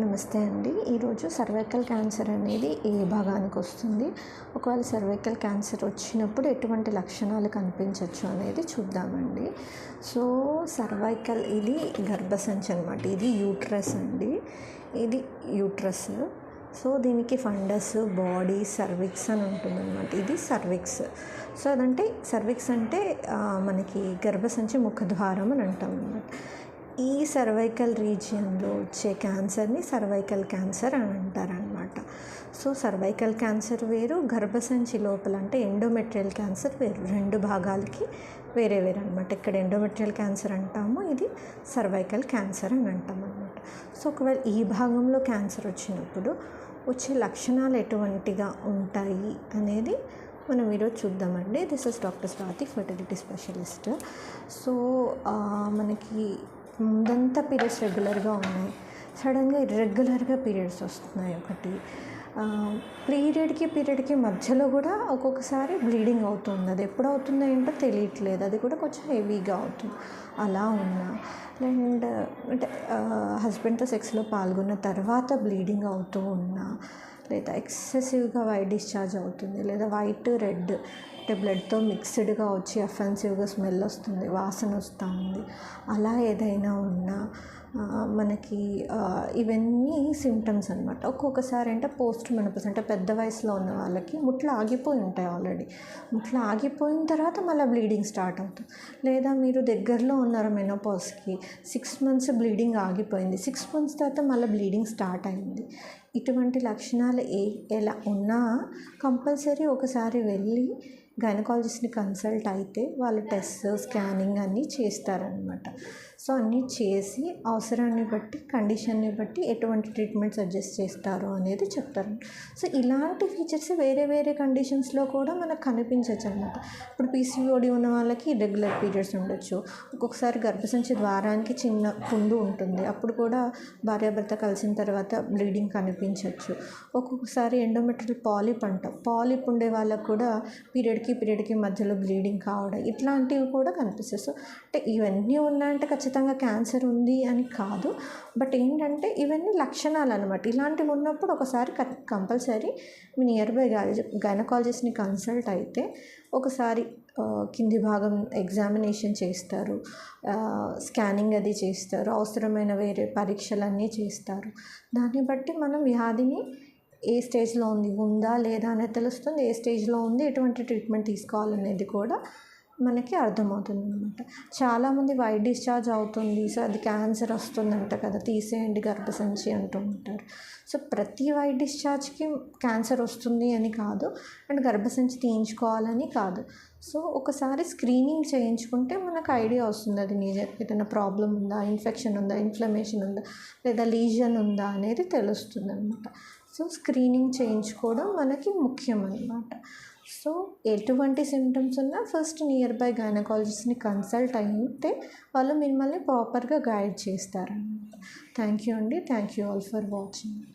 నమస్తే అండి. ఈరోజు సర్వైకల్ క్యాన్సర్ అనేది ఏ భాగానికి వస్తుంది, ఒకవేళ సర్వైకల్ క్యాన్సర్ వచ్చినప్పుడు ఎటువంటి లక్షణాలు కనిపించవచ్చు అనేది చూద్దామండి. సో సర్వైకల్ ఇది గర్భసంచి అనమాట. ఇది యూట్రస్ అండి. ఇది యూట్రస్. సో దీనికి ఫండస్, బాడీ, సర్విక్స్ అని ఉంటుందన్నమాట. ఇది సర్విక్స్. సో అదంటే సర్విక్స్ అంటే మనకి గర్భసంచి ముఖద్వారం అని అంటాం అన్నమాట. ఈ సర్వైకల్ రీజియన్లో వచ్చే క్యాన్సర్ని సర్వైకల్ క్యాన్సర్ అని అంటారనమాట. సో సర్వైకల్ క్యాన్సర్ వేరు, గర్భసంచి లోపల అంటే ఎండోమెట్రియల్ క్యాన్సర్ వేరు. రెండు భాగాలకి వేరే వేరే అనమాట. ఇక్కడ ఎండోమెట్రియల్ క్యాన్సర్ అంటాము, ఇది సర్వైకల్ క్యాన్సర్ అని అంటాం అనమాట. సో ఒకవేళ ఈ భాగంలో క్యాన్సర్ వచ్చినప్పుడు వచ్చే లక్షణాలు ఎటువంటిగా ఉంటాయి అనేది మనం ఈరోజు చూద్దామండి. This is doctor Swathi, fertility specialist. So మనకి ముందంతా పీరియడ్స్ రెగ్యులర్గా ఉన్నాయి, సడన్గా ఇర్రెగ్యులర్గా పీరియడ్స్ వస్తున్నాయి. ఒకటి పీరియడ్కి మధ్యలో కూడా ఒక్కొక్కసారి బ్లీడింగ్ అవుతుంది. అది ఎప్పుడు అవుతుందో ఏంటో తెలియట్లేదు, అది కూడా కొంచెం హెవీగా అవుతుంది. అలా ఉన్నా అండ్ అంటే హస్బెండ్తో సెక్స్లో పాల్గొన్న తర్వాత బ్లీడింగ్ అవుతూ ఉన్నా, లేదా ఎక్సెసివ్గా వైట్ డిశ్చార్జ్ అవుతుంది, లేదా వైట్ రెడ్ అంటే బ్లడ్తో మిక్స్డ్గా వచ్చి అఫెన్సివ్గా స్మెల్ వస్తుంది, వాసన వస్తూ ఉంది, అలా ఏదైనా ఉన్నా మనకి ఇవన్నీ సిమ్టమ్స్ అనమాట. ఒక్కొక్కసారి అంటే పోస్ట్ మెనోపాజ్ అంటే పెద్ద వయసులో ఉన్న వాళ్ళకి ముట్లు ఆగిపోయి ఉంటాయి ఆల్రెడీ. ముట్లు ఆగిపోయిన తర్వాత మళ్ళీ బ్లీడింగ్ స్టార్ట్ అవుతుంది. లేదా మీరు దగ్గరలో ఉన్నారు మెనోపాజ్కి, 6 months బ్లీడింగ్ ఆగిపోయింది, 6 months తర్వాత మళ్ళీ బ్లీడింగ్ స్టార్ట్ అయింది. ఇటువంటి లక్షణాలు ఎలా ఉన్నా కంపల్సరీ ఒకసారి వెళ్ళి గైనకాలజిస్ట్ని కన్సల్ట్ అయితే వాళ్ళు టెస్ట్, స్కానింగ్ అన్నీ చేస్తారనమాట. సో అన్నీ చేసి అవసరాన్ని బట్టి, కండిషన్ని బట్టి ఎటువంటి ట్రీట్మెంట్ సజెస్ట్ చేస్తారు అనేది చెప్తారు. సో ఇలాంటి ఫీచర్స్ వేరే వేరే కండిషన్స్లో కూడా మనకు కనిపించవచ్చు అనమాట. ఇప్పుడు పీసీఓడి ఉన్న వాళ్ళకి రెగ్యులర్ పీరియడ్స్ ఉండొచ్చు. ఒక్కొక్కసారి గర్భసంచి ద్వారానికి చిన్న పుండు ఉంటుంది, అప్పుడు కూడా భార్యాభర్త కలిసిన తర్వాత బ్లీడింగ్ కనిపించవచ్చు. ఒక్కొక్కసారి ఎండోమెట్రియల్ పాలిప్ అంటాం, పాలిప్ ఉండే వాళ్ళకు కూడా పీరియడ్కి మధ్యలో బ్లీడింగ్ కావడం, ఇట్లాంటివి కూడా కనిపిస్తాయి. సో అంటే ఇవన్నీ ఉన్నాయంటే ఖచ్చితంగా క్యాన్సర్ ఉంది అని కాదు, బట్ ఏంటంటే ఇవన్నీ లక్షణాలు అనమాట. ఇలాంటివి ఉన్నప్పుడు ఒకసారి కంపల్సరీ మీ నియర్ బై గైనకాలజిస్ట్ని కన్సల్ట్ అయితే ఒకసారి కింది భాగం ఎగ్జామినేషన్ చేస్తారు, స్కానింగ్ అది చేస్తారు, అవసరమైన వేరే పరీక్షలన్నీ చేస్తారు. దాన్ని బట్టి మనం వ్యాధిని ఏ స్టేజ్లో ఉందా లేదా అనేది తెలుస్తుంది, ఏ స్టేజ్లో ఉంది, ఎటువంటి ట్రీట్మెంట్ తీసుకోవాలనేది కూడా మనకి అర్థమవుతుంది అనమాట. చాలామంది వైట్ డిశ్చార్జ్ అవుతుంది, సో అది క్యాన్సర్ వస్తుందంట కదా, తీసేయండి గర్భసంచి అంటూ ఉంటారు. సో ప్రతి వైట్ డిశ్చార్జ్కి క్యాన్సర్ వస్తుంది అని కాదు, అండ్ గర్భసంచి తీయించుకోవాలని కాదు. సో ఒకసారి స్క్రీనింగ్ చేయించుకుంటే మనకు ఐడియా వస్తుంది, అది ఏదైనా ప్రాబ్లం ఉందా, ఇన్ఫెక్షన్ ఉందా, ఇన్ఫ్లమేషన్ ఉందా, లేదా లీజన్ ఉందా అనేది తెలుస్తుంది అనమాట. సో స్క్రీనింగ్ చేయించుకోవడం మనకి ముఖ్యం అన్నమాట. సో ఎటువంటి సిమ్టమ్స్ ఉన్నా ఫస్ట్ నియర్ బై గైనకాలజిస్ట్ని కన్సల్ట్ అయితే వాళ్ళు మిమ్మల్ని ప్రాపర్గా గైడ్ చేస్తారన్నమాట. థ్యాంక్ యూ అండి. Thank you all for watching.